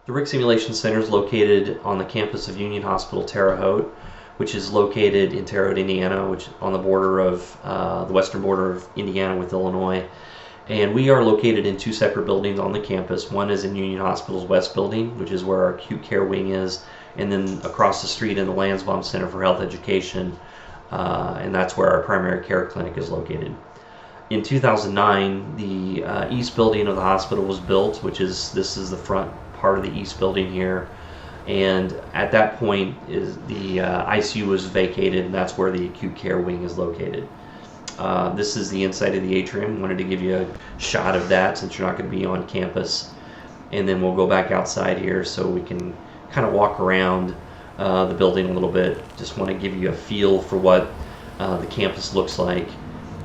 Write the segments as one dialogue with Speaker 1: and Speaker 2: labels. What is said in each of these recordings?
Speaker 1: The RHIC Simulation Center is located on the campus of Union Hospital Terre Haute, which is located in Terre Haute, Indiana, which is on the border of the western border of Indiana with Illinois. And we are located in two separate buildings on the campus. One is in Union Hospital's West Building, which is where our acute care wing is, and then across the street in the Lansbaum Center for Health Education, and that's where our primary care clinic is located. In 2009, the east building of the hospital was built, this is the front part of the east building here, and at that point the ICU was vacated, and that's where the acute care wing is located. This is the inside of the atrium. Wanted to give you a shot of that since you're not going to be on campus, and then we'll go back outside here so we can kind of walk around the building a little bit. Just want to give you a feel for what the campus looks like,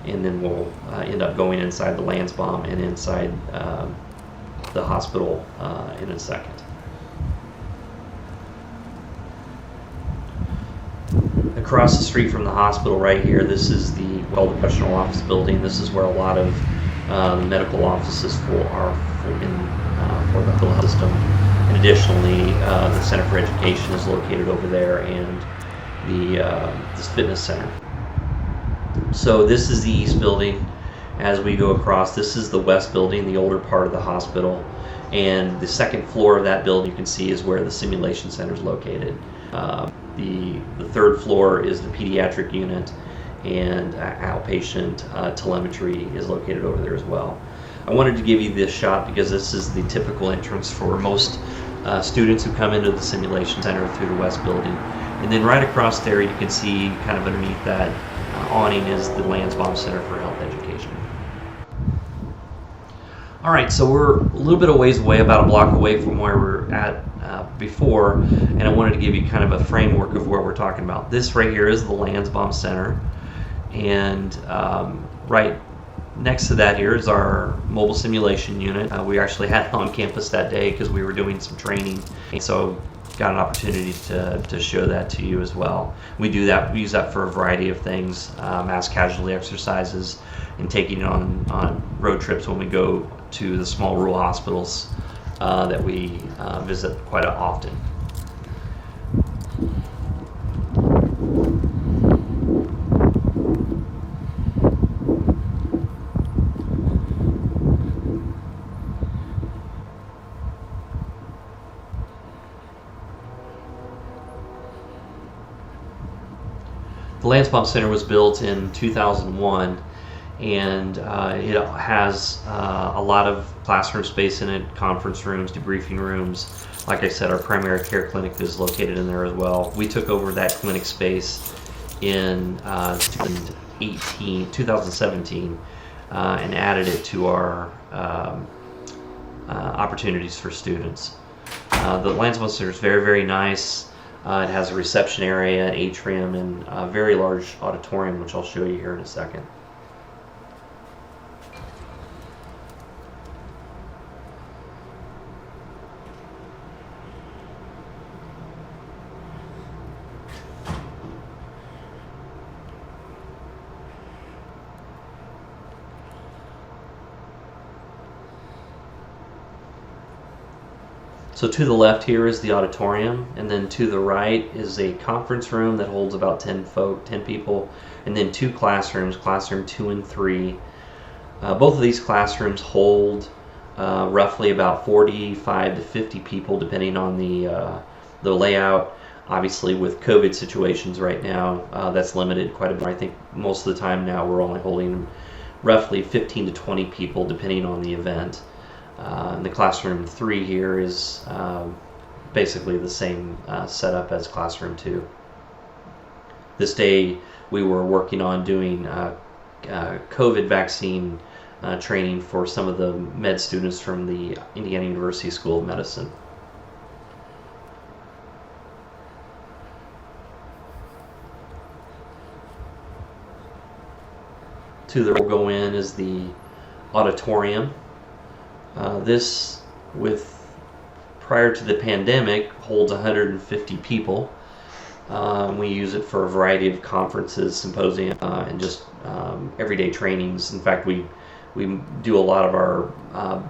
Speaker 1: and then we'll end up going inside the Lansbaum and inside the hospital in a second. Across the street from the hospital right here, this is the professional office building. This is where a lot of the medical offices for the health system. And additionally, the Center for Education is located over there, and this fitness center. So this is the east building. As we go across, this is the west building, the older part of the hospital, and the second floor of that building you can see is where the simulation center is located. The third floor is the pediatric unit, and outpatient telemetry is located over there as well. I wanted to give you this shot because this is the typical entrance for most students who come into the simulation center through the west building. And then right across there you can see kind of underneath that awning is the Lansbaum Center for Health Education. Alright, so we're a little bit of ways away, about a block away from where we're at before, and I wanted to give you kind of a framework of what we're talking about. This right here is the Lansbaum Center, and right next to that here is our mobile simulation unit. We actually had it on campus that day because we were doing some training, so got an opportunity to show that to you as well. We use that for a variety of things, mass casualty exercises, and taking it on road trips when we go to the small rural hospitals that we visit quite often. The Lansbaum Center was built in 2001, and it has a lot of classroom space in it, conference rooms, debriefing rooms. Like I said, our primary care clinic is located in there as well. We took over that clinic space in 2017 and added it to our opportunities for students. The Lansbaum Center is very, very nice. It has a reception area, an atrium, and a very large auditorium, which I'll show you here in a second. So to the left here is the auditorium, and then to the right is a conference room that holds about 10 people, and then two classrooms, classroom 2 and 3. Both of these classrooms hold roughly about 45 to 50 people, depending on the layout. Obviously, with COVID situations right now, that's limited quite a bit. I think most of the time now we're only holding roughly 15 to 20 people, depending on the event. And the classroom 3 here is basically the same setup as classroom 2. This day we were working on doing COVID vaccine training for some of the med students from the Indiana University School of Medicine. To the we'll go in is the auditorium. This, prior to the pandemic, holds 150 people. We use it for a variety of conferences, symposiums, and just everyday trainings. In fact, we We do a lot of our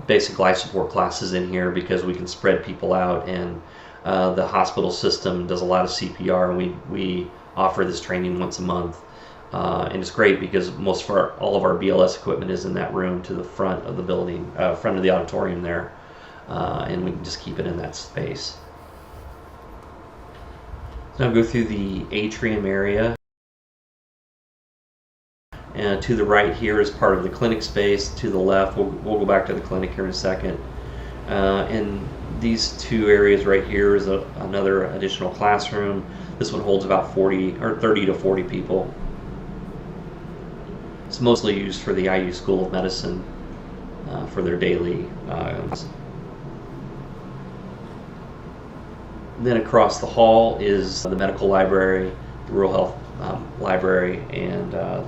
Speaker 1: basic life support classes in here because we can spread people out, and the hospital system does a lot of CPR, and we offer this training once a month. And it's great because all of our BLS equipment is in that room to the front of the building, front of the auditorium there, and we can just keep it in that space. So now go through the atrium area. And to the right here is part of the clinic space. To the left, we'll go back to the clinic here in a second. And these two areas right here is another additional classroom. This one holds about 30 to 40 people. It's mostly used for the IU School of Medicine for their daily. Then across the hall is the medical library, the rural health library, and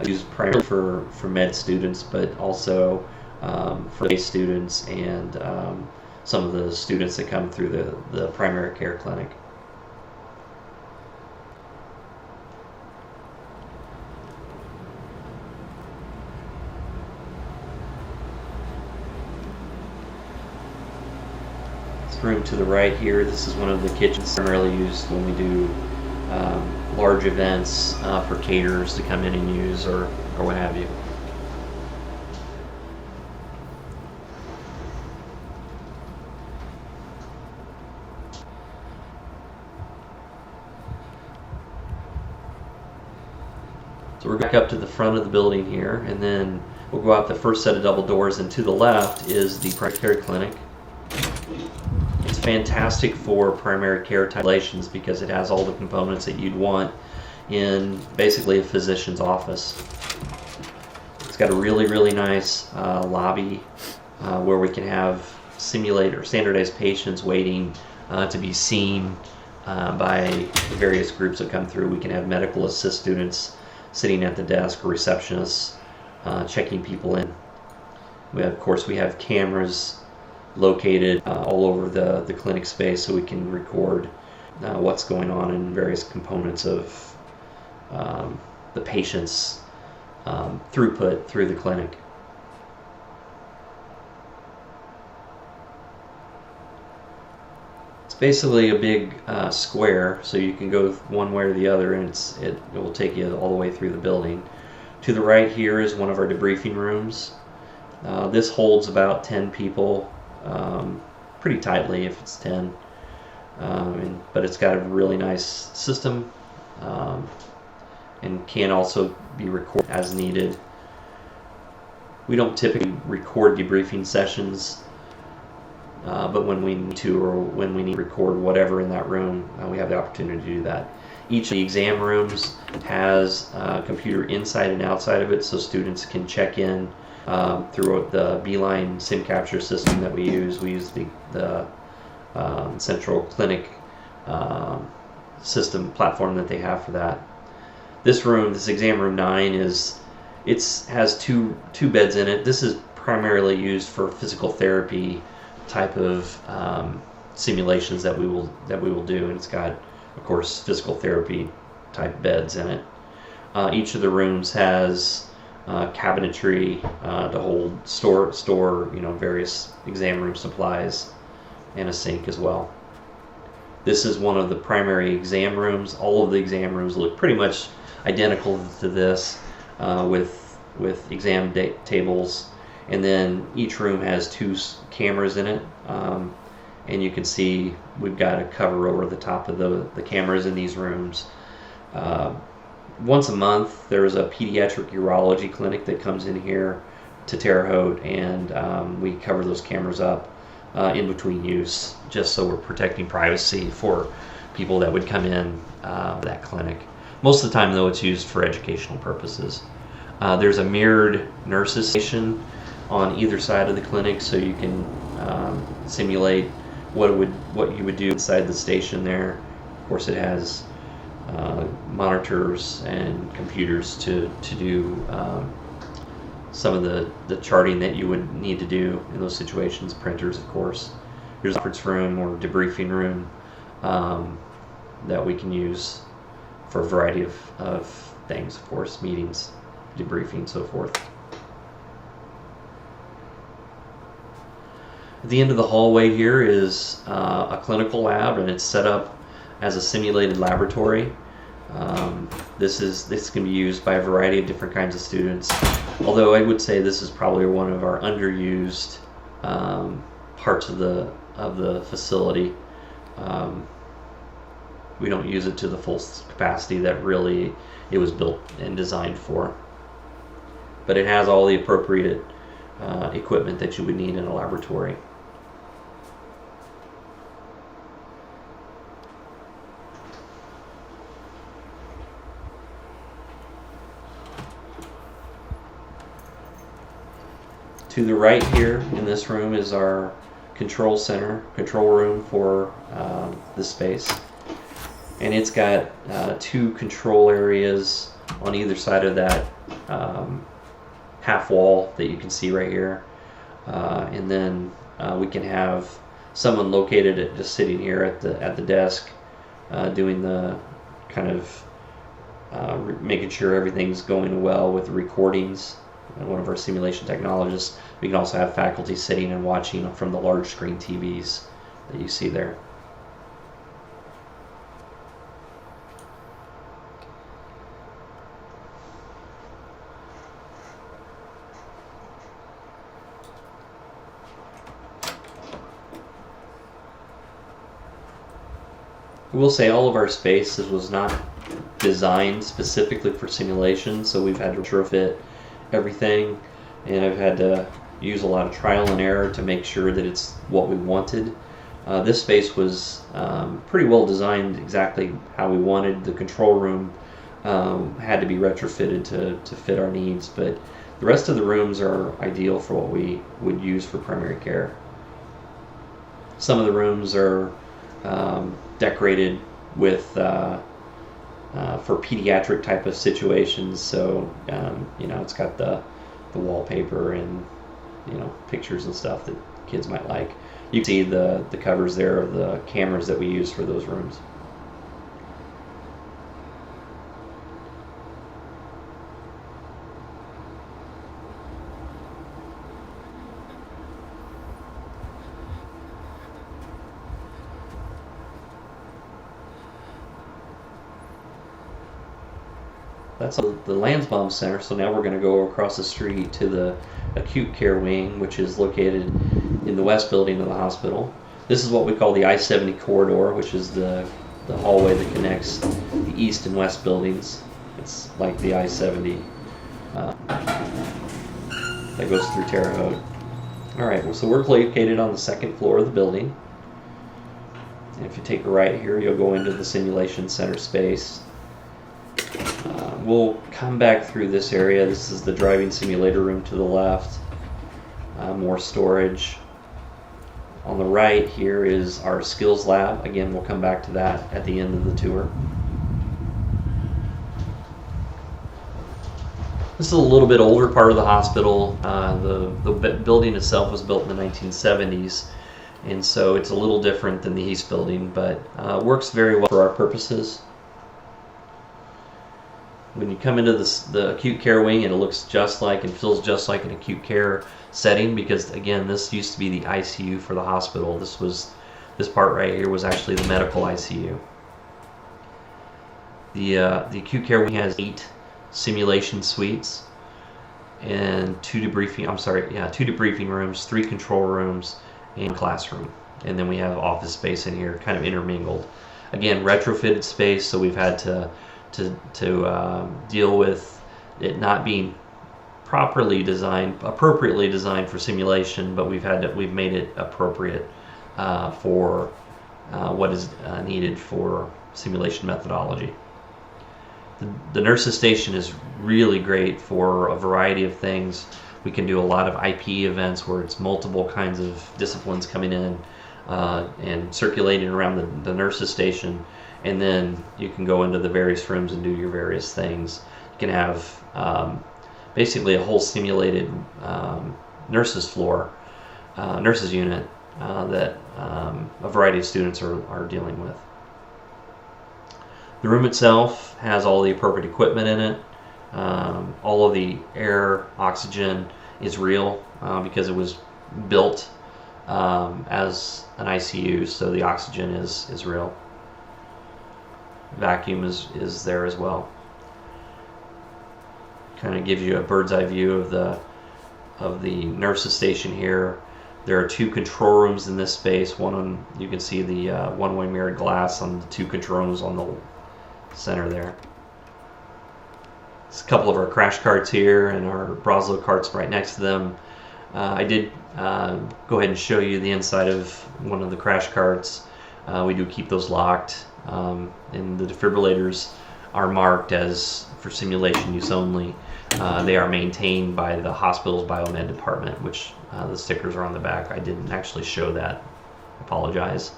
Speaker 1: used primarily for med students, but also for lay students and some of the students that come through the primary care clinic. This room to the right here, this is one of the kitchens primarily used when we do large events for caterers to come in and use, or what have you. So we're back up to the front of the building here, and then we'll go out the first set of double doors, and to the left is the primary care clinic. It's fantastic for primary care type relations because it has all the components that you'd want in basically a physician's office. It's got a really nice lobby where we can have standardized patients waiting to be seen by the various groups that come through. We can have medical assist students sitting at the desk, or receptionists checking people in. Of course, we have cameras located all over the clinic space, so we can record what's going on in various components of the patient's throughput through the clinic. It's basically a big square, so you can go one way or the other, and it will take you all the way through the building. To the right here is one of our debriefing rooms. This holds about 10 people, pretty tightly if it's 10, but it's got a really nice system, and can also be recorded as needed. We don't typically record debriefing sessions, but when we need to, or when we need to record whatever in that room, we have the opportunity to do that. Each of the exam rooms has a computer inside and outside of it, so students can check in through the Beeline SIM capture system that we use. We use the central clinic system platform that they have for that. This room, this exam room 9, has two beds in it. This is primarily used for physical therapy type of simulations that we will do, and it's got, of course, physical therapy type beds in it. Each of the rooms has cabinetry to hold store various exam room supplies, and a sink as well. This is one of the primary exam rooms. All of the exam rooms look pretty much identical to this, with exam tables, and then each room has 2 cameras in it, and you can see we've got a cover over the top of the cameras in these rooms. Once a month there is a pediatric urology clinic that comes in here to Terre Haute, and we cover those cameras up in between use, just so we're protecting privacy for people that would come in that clinic. Most of the time, though, it's used for educational purposes. There's a mirrored nurses station on either side of the clinic, so you can simulate what you would do inside the station there. Of course, it has monitors and computers to do some of the charting that you would need to do in those situations. Printers, of course. There's a conference room or debriefing room that we can use for a variety of things, of course, meetings, debriefing, so forth. At the end of the hallway here is a clinical lab, and it's set up as a simulated laboratory. This can be used by a variety of different kinds of students, although I would say this is probably one of our underused parts of the facility. We don't use it to the full capacity that really it was built and designed for. But it has all the appropriate equipment that you would need in a laboratory. To the right here in this room is our control room for this space. And it's got 2 control areas on either side of that half wall that you can see right here. And then we can have someone located just sitting here at the desk doing the kind of making sure everything's going well with the recordings. One of our simulation technologists. We can also have faculty sitting and watching from the large screen TVs that you see there. I will say all of our space was not designed specifically for simulation, so we've had to retrofit everything, and I've had to use a lot of trial and error to make sure that it's what we wanted. This space was pretty well designed exactly how we wanted. The control room had to be retrofitted to fit our needs, but the rest of the rooms are ideal for what we would use for primary care. Some of the rooms are decorated with for pediatric type of situations, so it's got the wallpaper and pictures and stuff that kids might like. You can see the covers there of the cameras that we use for those rooms. That's the Landsbaum Center, so now we're going to go across the street to the acute care wing, which is located in the west building of the hospital. This is what we call the I-70 corridor, which is the hallway that connects the east and west buildings. It's like the I-70 that goes through Terre Haute. Alright, so we're located on the second floor of the building. And if you take a right here, you'll go into the simulation center space. We'll come back through this area. This is the driving simulator room to the left. More storage. On the right here is our skills lab. Again, we'll come back to that at the end of the tour. This is a little bit older part of the hospital. The building itself was built in the 1970s, and so it's a little different than the East building, but works very well for our purposes. When you come into the acute care wing, it looks just like and feels just like an acute care setting, because again, this used to be the ICU for the hospital. This part right here was actually the medical ICU. The acute care wing has 8 simulation suites and 2 debriefing rooms, 3 control rooms, and a classroom. And then we have office space in here, kind of intermingled. Again, retrofitted space, so we've had to deal with it not being appropriately designed for simulation, but we've made it appropriate for what is needed for simulation methodology. The nurses station is really great for a variety of things. We can do a lot of IP events where it's multiple kinds of disciplines coming in and circulating around the nurses station. And then you can go into the various rooms and do your various things. You can have basically a whole simulated nurses floor, nurses unit that a variety of students are dealing with. The room itself has all the appropriate equipment in it. All of the air, oxygen is real because it was built as an ICU, so the oxygen is real. Vacuum is there as well. Kind of gives you a bird's eye view of the nurses station here. There are 2 control rooms in this space. One on, you can see the one-way mirrored glass on the 2 control rooms on the center there. There's a couple of our crash carts here and our Broslow carts right next to them. I did go ahead and show you the inside of one of the crash carts. We do keep those locked, and the defibrillators are marked as for simulation use only. They are maintained by the hospital's biomed department, which the stickers are on the back. I didn't actually show that. I apologize.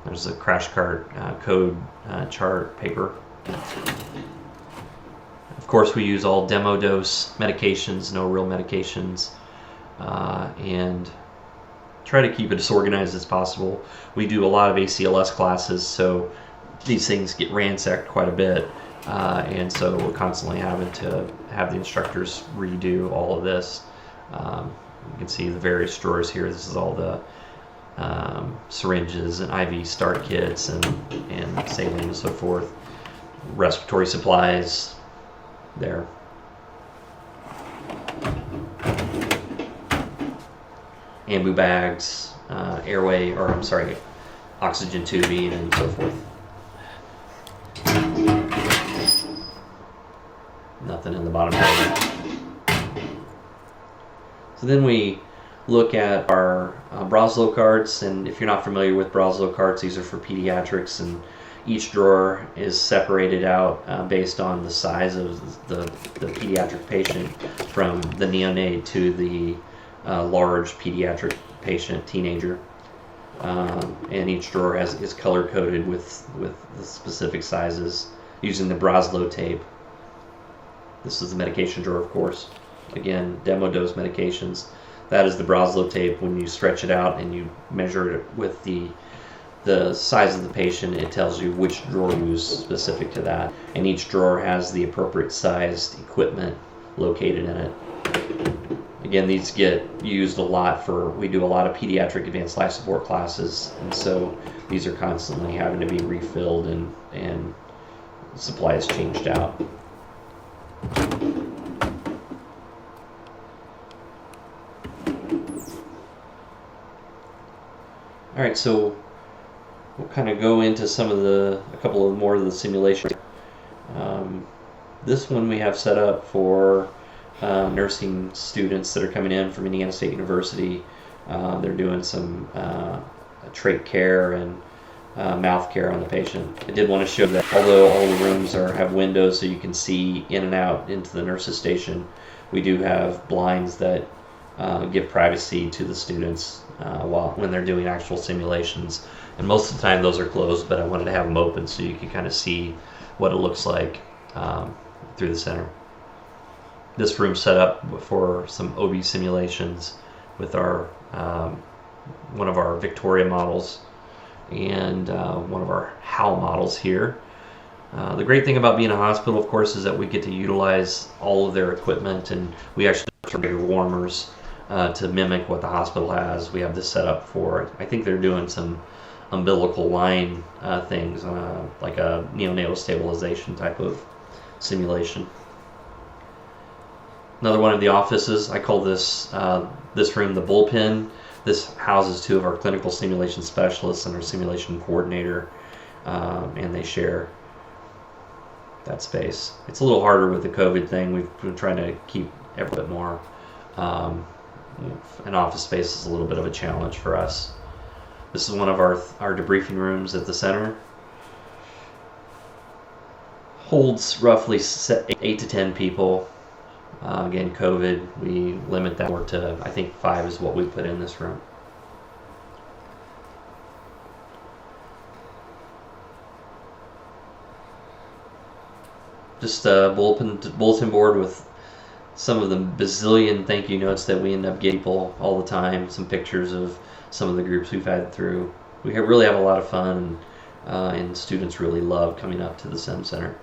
Speaker 1: There's a crash cart code chart paper. Of course, we use all demo dose medications, no real medications, and try to keep it as organized as possible. We do a lot of ACLS classes, so these things get ransacked quite a bit, and so we're constantly having to have the instructors redo all of this. You can see the various drawers here. This is all the syringes and IV start kits and saline and so forth. Respiratory supplies there. Ambu bags, oxygen tubing and so forth. Nothing in the bottom drawer. So then we look at our Broslow carts, and if you're not familiar with Broslow carts, these are for pediatrics, and each drawer is separated out based on the size of the pediatric patient, from the neonate to the large pediatric patient, teenager. And each drawer is color coded with the specific sizes using the Broslow tape. This is the medication drawer, of course. Again, demo dose medications. That is the Broslow tape. When you stretch it out and you measure it with the size of the patient, it tells you which drawer to use specific to that. And each drawer has the appropriate sized equipment located in it. Again, these get used a lot we do a lot of pediatric advanced life support classes, and so these are constantly having to be refilled and supplies changed out. All right, so we'll kind of go into a couple of more of the simulations. This one we have set up for nursing students that are coming in from Indiana State University. They're doing some trach care and mouth care on the patient. I did want to show that although all the rooms have windows so you can see in and out into the nurses station, we do have blinds that give privacy to the students when they're doing actual simulations. And most of the time those are closed, but I wanted to have them open so you can kind of see what it looks like through the center. This room set up for some OB simulations with our one of our Victoria models and one of our HAL models here. The great thing about being a hospital, of course, is that we get to utilize all of their equipment, and we actually have warmers to mimic what the hospital has. We have this set up for, I think they're doing some umbilical line things, like a neonatal stabilization type of simulation. Another one of the offices, I call this room the bullpen. This houses 2 of our clinical simulation specialists and our simulation coordinator, and they share that space. It's a little harder with the COVID thing. We've been trying to keep every bit more. An office space is a little bit of a challenge for us. This is one of our debriefing rooms at the center. Holds roughly 8 to 10 people. Again, COVID, we limit that more to, I think 5 is what we put in this room. Just a bulletin board with some of the bazillion thank you notes that we end up getting people all the time. Some pictures of some of the groups we've had through. We really have a lot of fun, and students really love coming up to the SEM Center.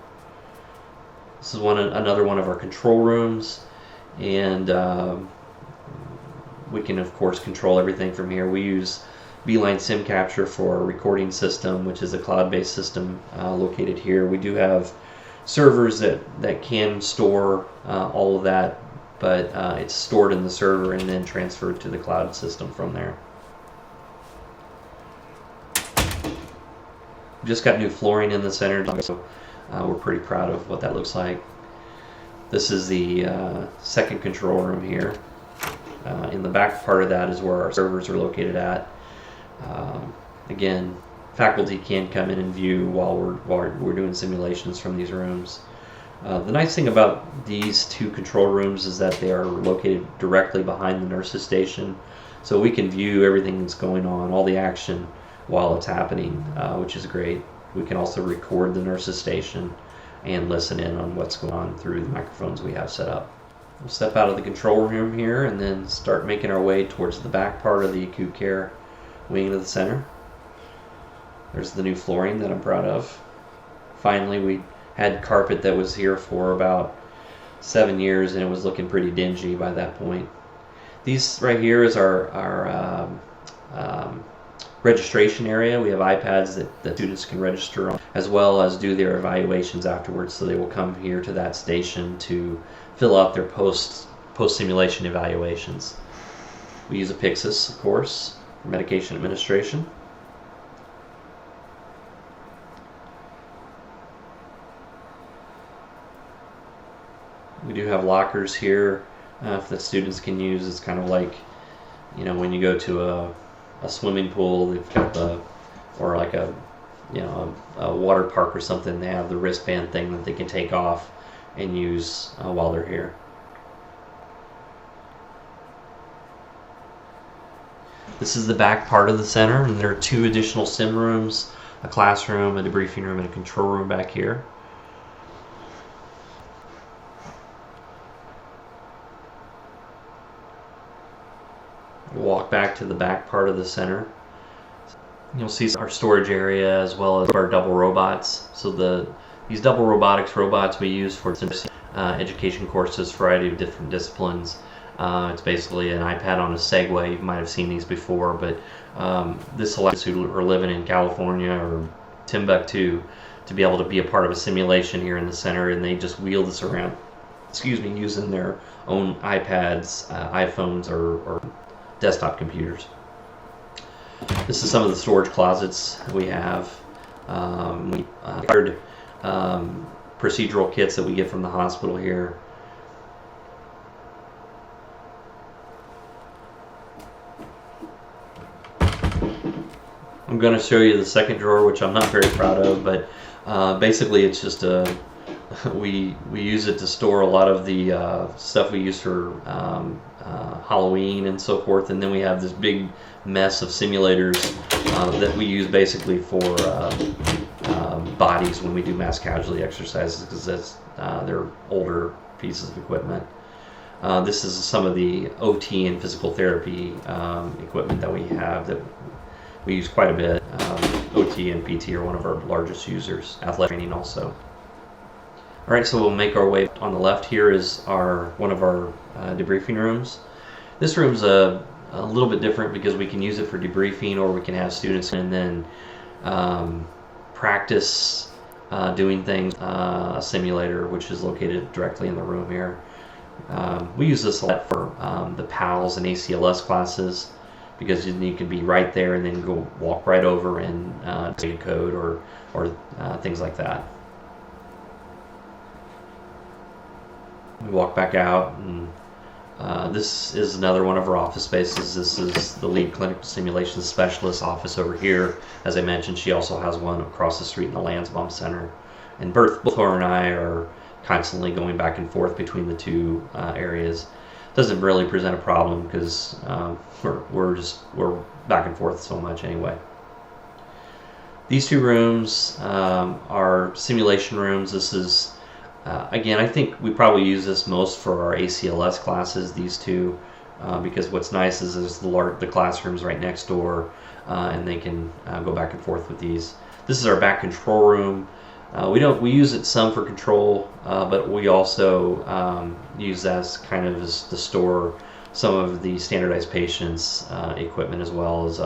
Speaker 1: This is another one of our control rooms, and we can of course control everything from here. We use Beeline Sim Capture for our recording system, which is a cloud-based system located here. We do have servers that can store all of that, but it's stored in the server and then transferred to the cloud system from there. We just got new flooring in the center, so we're pretty proud of what that looks like. This is the second control room here. In the back part of that is where our servers are located at. Again, faculty can come in and view while we're doing simulations from these rooms. The nice thing about these two control rooms is that they are located directly behind the nurse's station, so we can view everything that's going on, all the action, while it's happening, which is great. We can also record the nurse's station and listen in on what's going on through the microphones we have set up. We'll step out of the control room here and then start making our way towards the back part of the acute care wing of the center. There's the new flooring that I'm proud of. Finally, we had carpet that was here for about 7 years and it was looking pretty dingy by that point. These right here is our registration area. We have iPads that students can register on, as well as do their evaluations afterwards. So they will come here to that station to fill out their post-simulation evaluations. We use a Pyxis, of course, for medication administration. We do have lockers here that students can use. It's kind of like, you know, when you go to a swimming pool, they've got or like a water park or something, they have the wristband thing that they can take off and use while they're here. This is the back part of the center, and there are 2 additional sim rooms, a classroom, a debriefing room, and a control room back here. Walk back to the back part of the center. You'll see our storage area as well as our double robots. So these double robotics robots we use for education courses, variety of different disciplines. It's basically an iPad on a Segway. You might have seen these before, but this allows us who are living in California or Timbuktu to be able to be a part of a simulation here in the center, and they just wheel this around, using their own iPads, iPhones, or desktop computers. This is some of the storage closets we have. We hired procedural kits that we get from the hospital here. I'm going to show you the second drawer, which I'm not very proud of, but basically it's just we use it to store a lot of the stuff we use for Halloween and so forth, and then we have this big mess of simulators that we use basically for bodies when we do mass casualty exercises, because they're older pieces of equipment. This is some of the OT and physical therapy equipment that we have that we use quite a bit. OT and PT are one of our largest users. Athletic training also. All right, so we'll make our way. On the left here is one of our debriefing rooms. This room's a little bit different because we can use it for debriefing, or we can have students and then practice doing things. A simulator, which is located directly in the room here. We use this a lot for the PALS and ACLS classes, because you can be right there and then go walk right over and create code or things like that. We walk back out, and this is another one of our office spaces. This is the lead clinical simulations specialist office over here. As I mentioned, she also has one across the street in the Lansbaum Center. And both her and I are constantly going back and forth between the two areas. Doesn't really present a problem because we're back and forth so much anyway. These 2 rooms are simulation rooms. This is again, I think we probably use this most for our ACLS classes, these 2, because what's nice is the classroom's right next door, and they can go back and forth with these. This is our back control room. We use it some for control, but we also use that as kind of as the store some of the standardized patients equipment, as well as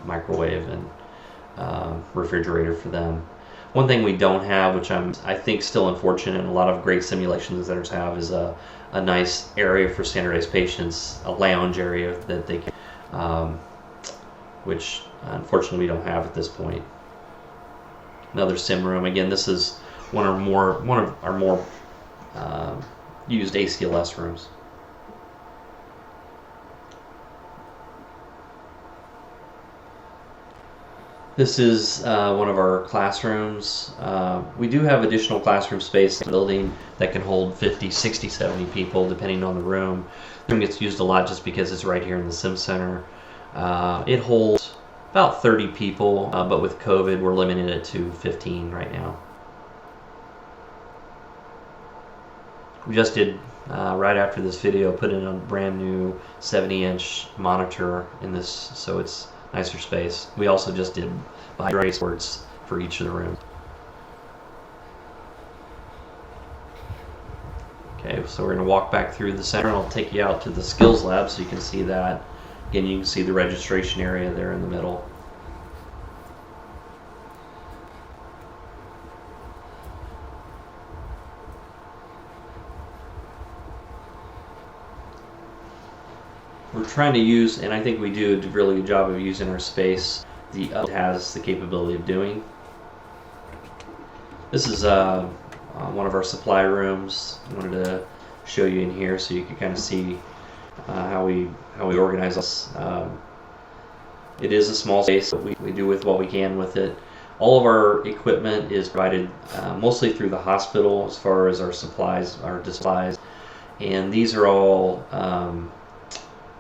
Speaker 1: microwave and refrigerator for them. One thing we don't have, which I think still unfortunate, and a lot of great simulation centers have, is a nice area for standardized patients, a lounge area that they can, which unfortunately we don't have at this point. Another sim room. Again, this is one of our more used ACLS rooms. This is one of our classrooms. We do have additional classroom space in the building that can hold 50, 60, 70 people depending on the room. The room gets used a lot just because it's right here in the Sim Center. It holds about 30 people, but with COVID we're limiting it to 15 right now. We just did, right after this video, put in a brand new 70-inch monitor in this, so it's nicer space. We also just did RHIC boards for each of the rooms. Okay, so we're going to walk back through the center, and I'll take you out to the skills lab so you can see that. Again, you can see the registration area there in the middle. We're trying to use, and I think we do a really good job of using our space the up has the capability of doing. This is one of our supply rooms. I wanted to show you in here so you can kind of see how we organize this. It is a small space, but we do with what we can with it. All of our equipment is provided mostly through the hospital as far as our supplies, our supplies, and these are all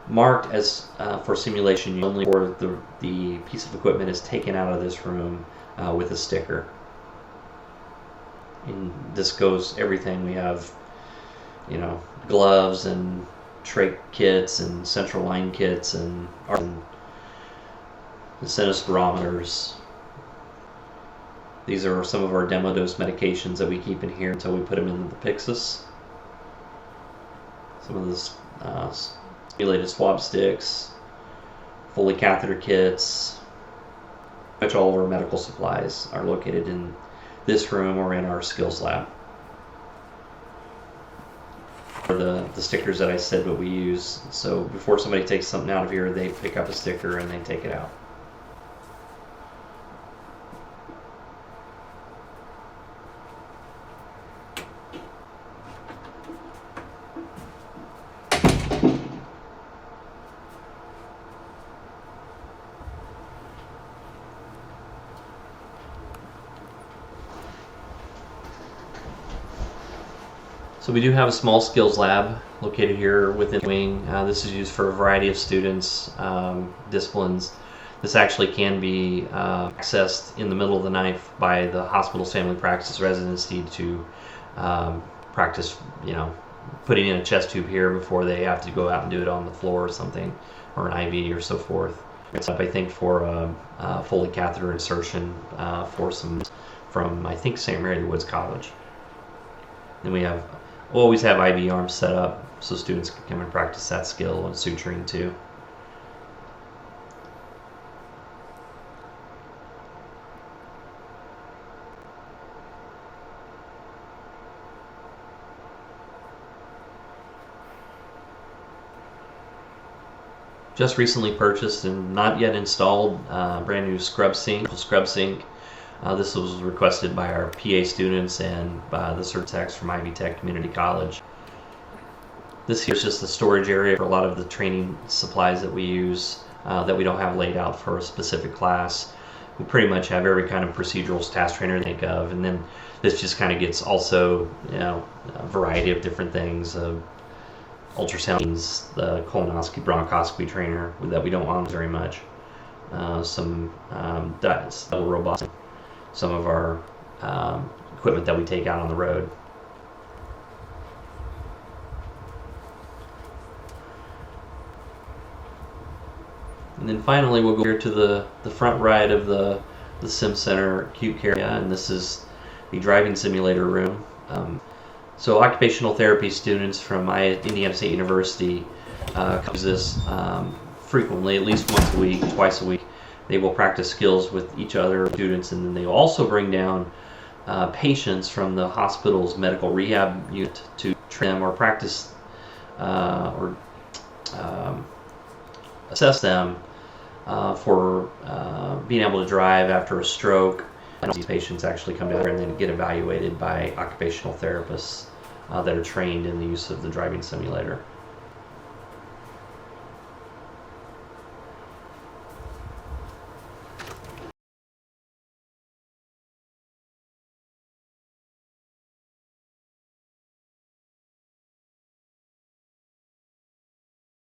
Speaker 1: marked as for simulation only, or the piece of equipment is taken out of this room with a sticker. And this goes everything. We have, gloves and trach kits and central line kits and spirometers. These are some of our demo dose medications that we keep in here until we put them into the Pyxis. Some of this simulated swab sticks, Foley catheter kits. Pretty much all of our medical supplies are located in this room or in our skills lab. For the stickers that I said what we use. So before somebody takes something out of here, they pick up a sticker and they take it out. So we do have a small skills lab located here within the wing. This is used for a variety of students, disciplines. This actually can be accessed in the middle of the night by the hospital's family practice residency to practice, putting in a chest tube here before they have to go out and do it on the floor or something, or an IV or so forth. It's up, I think, for a Foley catheter insertion for some from, I think, St. Mary of the Woods College. Then we'll always have IV arms set up so students can come and practice that skill and suturing too. Just recently purchased and not yet installed brand new scrub sink. This was requested by our PA students and by the cert techs from Ivy Tech Community College. This here is just the storage area for a lot of the training supplies that we use that we don't have laid out for a specific class. We pretty much have every kind of procedural task trainer to think of, and then this just kind of gets also a variety of different things. Ultrasounds, the colonoscopy, bronchoscopy trainer that we don't want very much. Some robots. Some of our equipment that we take out on the road. And then finally we'll go here to the front right of the Sim Center acute care area, and this is the driving simulator room. So occupational therapy students from Indiana State University use this frequently, at least once a week, twice a week. They will practice skills with each other, students, and then they also bring down patients from the hospital's medical rehab unit to train them or practice or assess them for being able to drive after a stroke. And these patients actually come down here and then get evaluated by occupational therapists that are trained in the use of the driving simulator.